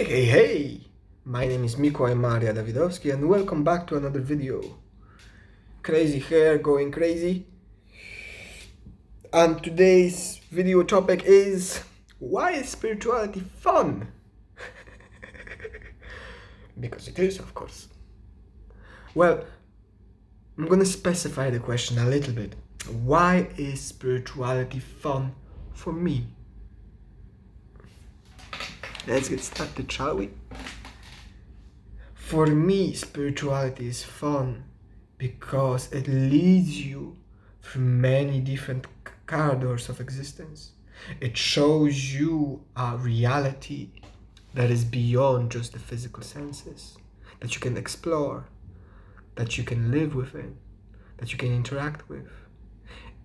Hey! My name is mikolajmariadawidowski and welcome back to another video. Crazy hair going crazy. And today's video topic is, why is spirituality fun? Because it is, of course. Well, I'm gonna specify the question a little bit. Why is spirituality fun for me? Let's get started, shall we? For me, spirituality is fun because it leads you through many different corridors of existence. It shows you a reality that is beyond just the physical senses, that you can explore, that you can live within, that you can interact with.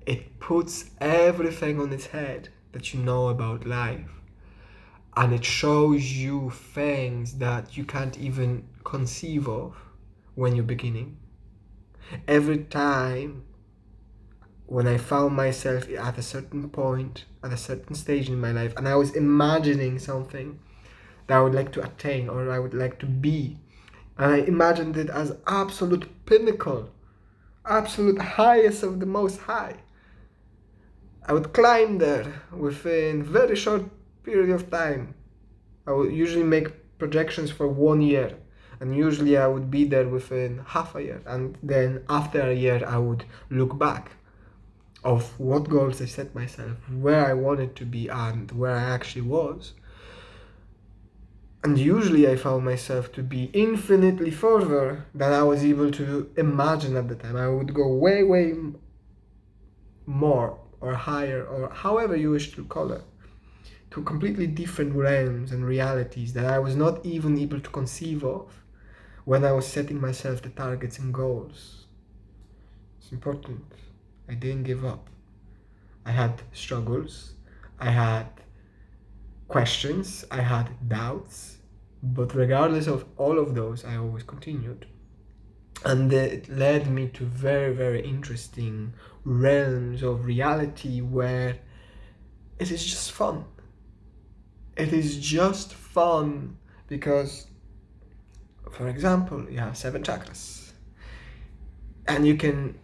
It puts everything on its head that you know about life. And it shows you things that you can't even conceive of when you're beginning. Every time when I found myself at a certain point, at a certain stage in my life, and I was imagining something that I would like to attain or I would like to be, and I imagined it as absolute pinnacle, absolute highest of the most high, I would climb there within very short period of time. I would usually make projections for 1 year, and usually I would be there within half a year, and then after a year I would look back of what goals I set myself, where I wanted to be and where I actually was. And usually I found myself to be infinitely further than I was able to imagine at the time. I would go way more or higher, or however you wish to call it, to completely different realms and realities that I was not even able to conceive of when I was setting myself the targets and goals. It's important. I didn't give up. I had struggles, I had questions, I had doubts, but regardless of all of those, I always continued. And it led me to very interesting realms of reality where it is just fun. It is just fun because, for example, you have 7 chakras and you can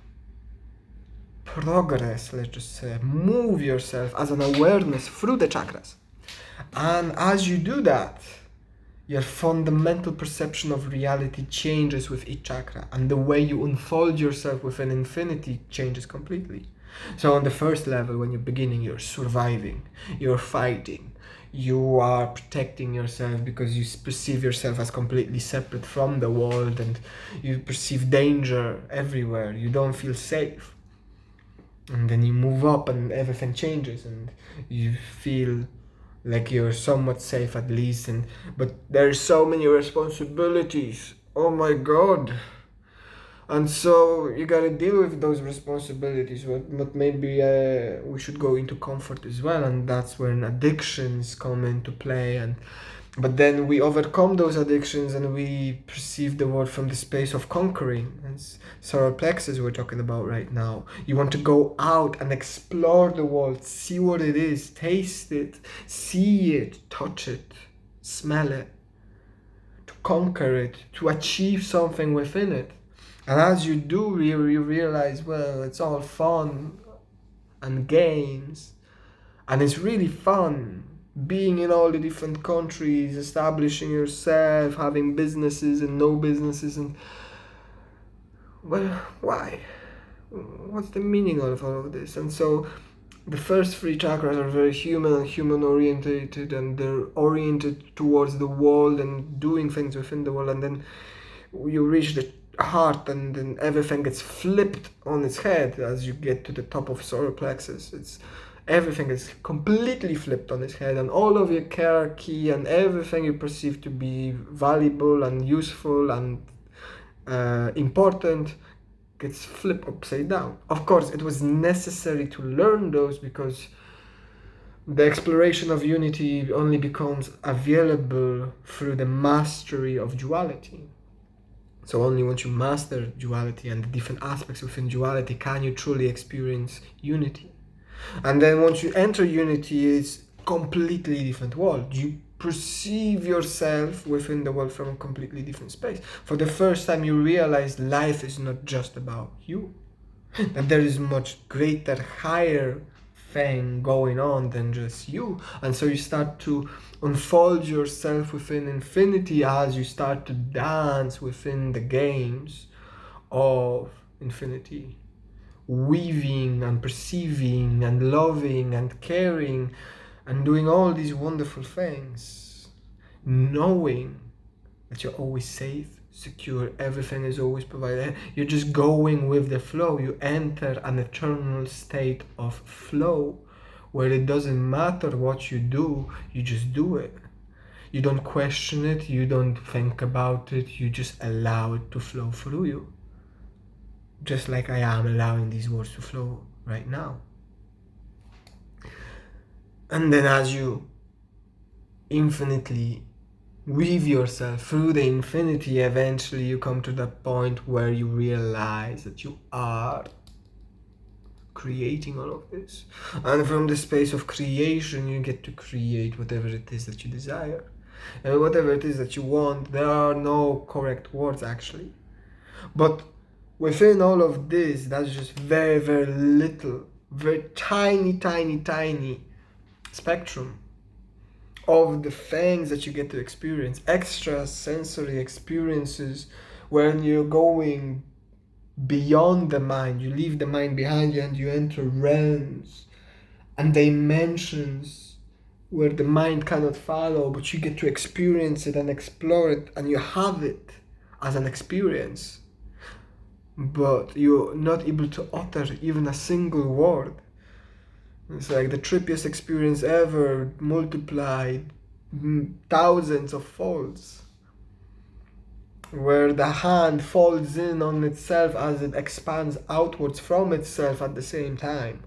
progress, let's just say, move yourself as an awareness through the chakras. And as you do that, your fundamental perception of reality changes with each chakra, and the way you unfold yourself within infinity changes completely. So on the first level, when you're beginning, you're surviving, you're fighting, you are protecting yourself because you perceive yourself as completely separate from the world and you perceive danger everywhere. You don't feel safe. And then you move up and everything changes and you feel like you're somewhat safe at least, but there's so many responsibilities. Oh my god. And so you gotta deal with those responsibilities, but maybe we should go into comfort as well, and that's when addictions come into play. But then we overcome those addictions and we perceive the world from the space of conquering. And solar plexus we're talking about right now. You want to go out and explore the world, see what it is, taste it, see it, touch it, smell it, to conquer it, to achieve something within it. And as you do, you realize, well, it's all fun and games, and it's really fun being in all the different countries, establishing yourself, having businesses and no businesses, and well, why? What's the meaning of all of this? And so the first 3 chakras are very human oriented, and they're oriented towards the world and doing things within the world, and then you reach the heart and then everything gets flipped on its head as you get to the top of solar plexus. Everything is completely flipped on its head, and all of your hierarchy and everything you perceive to be valuable and useful and important gets flipped upside down. Of course, it was necessary to learn those because the exploration of unity only becomes available through the mastery of duality. So only once you master duality and the different aspects within duality can you truly experience unity. And then once you enter unity, it's completely different world. You perceive yourself within the world from a completely different space. For the first time, you realize life is not just about you, that there is much greater, higher thing going on than just you. And so you start to unfold yourself within infinity as you start to dance within the games of infinity, weaving and perceiving and loving and caring and doing all these wonderful things, knowing that you're always safe, secure, everything is always provided. You're just going with the flow. You enter an eternal state of flow where it doesn't matter what you do, you just do it. You don't question it, you don't think about it, you just allow it to flow through you. Just like I am allowing these words to flow right now. And then as you infinitely weave yourself through the infinity, eventually you come to that point where you realize that you are creating all of this. And from the space of creation, you get to create whatever it is that you desire. And whatever it is that you want, there are no correct words actually. But within all of this, that's just very, very little, very tiny, tiny, tiny spectrum of the things that you get to experience, extra sensory experiences when you're going beyond the mind. You leave the mind behind you and you enter realms and dimensions where the mind cannot follow, but you get to experience it and explore it, and you have it as an experience, but you're not able to utter even a single word. It's like the trippiest experience ever, multiplied thousands of folds, where the hand folds in on itself as it expands outwards from itself at the same time,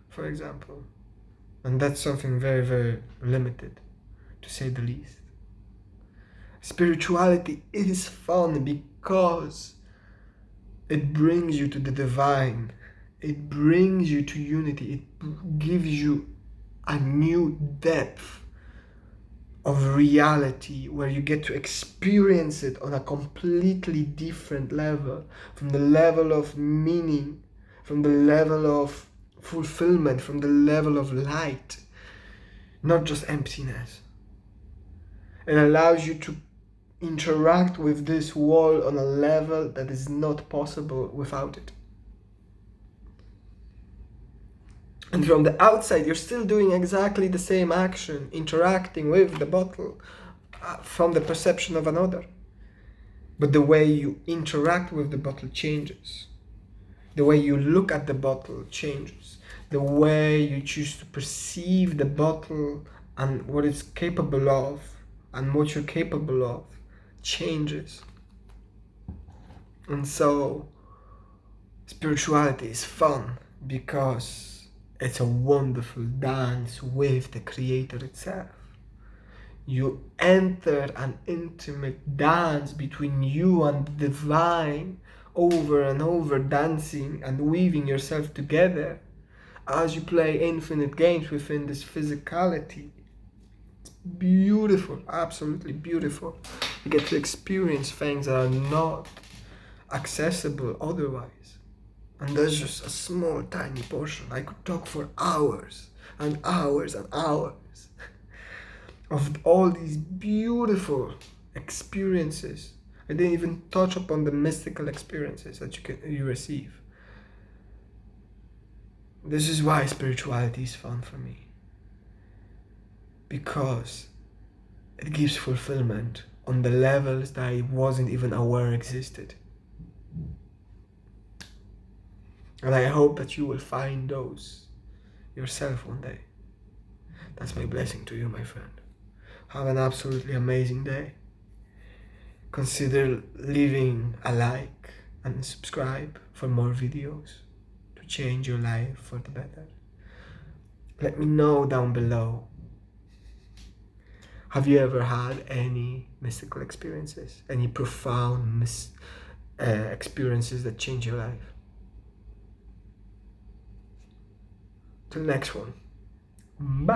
for example. And that's something very, very limited, to say the least. Spirituality is fun because it brings you to the divine. It brings you to unity. It gives you a new depth of reality where you get to experience it on a completely different level, from the level of meaning, from the level of fulfillment, from the level of light, not just emptiness. It allows you to interact with this world on a level that is not possible without it. And from the outside, you're still doing exactly the same action, interacting with the bottle from the perception of another. But the way you interact with the bottle changes. The way you look at the bottle changes. The way you choose to perceive the bottle and what it's capable of and what you're capable of changes. And so, spirituality is fun because it's a wonderful dance with the Creator itself. You enter an intimate dance between you and the divine, over and over, dancing and weaving yourself together as you play infinite games within this physicality. It's beautiful, absolutely beautiful. You get to experience things that are not accessible otherwise. And that's just a small, tiny portion. I could talk for hours and hours and hours of all these beautiful experiences. I didn't even touch upon the mystical experiences that you receive. This is why spirituality is fun for me. Because it gives fulfillment on the levels that I wasn't even aware existed. And I hope that you will find those yourself one day. That's my blessing to you, my friend. Have an absolutely amazing day. Consider leaving a like and subscribe for more videos to change your life for the better. Let me know down below. Have you ever had any mystical experiences? Any profound experiences that change your life? Till next one. Bye.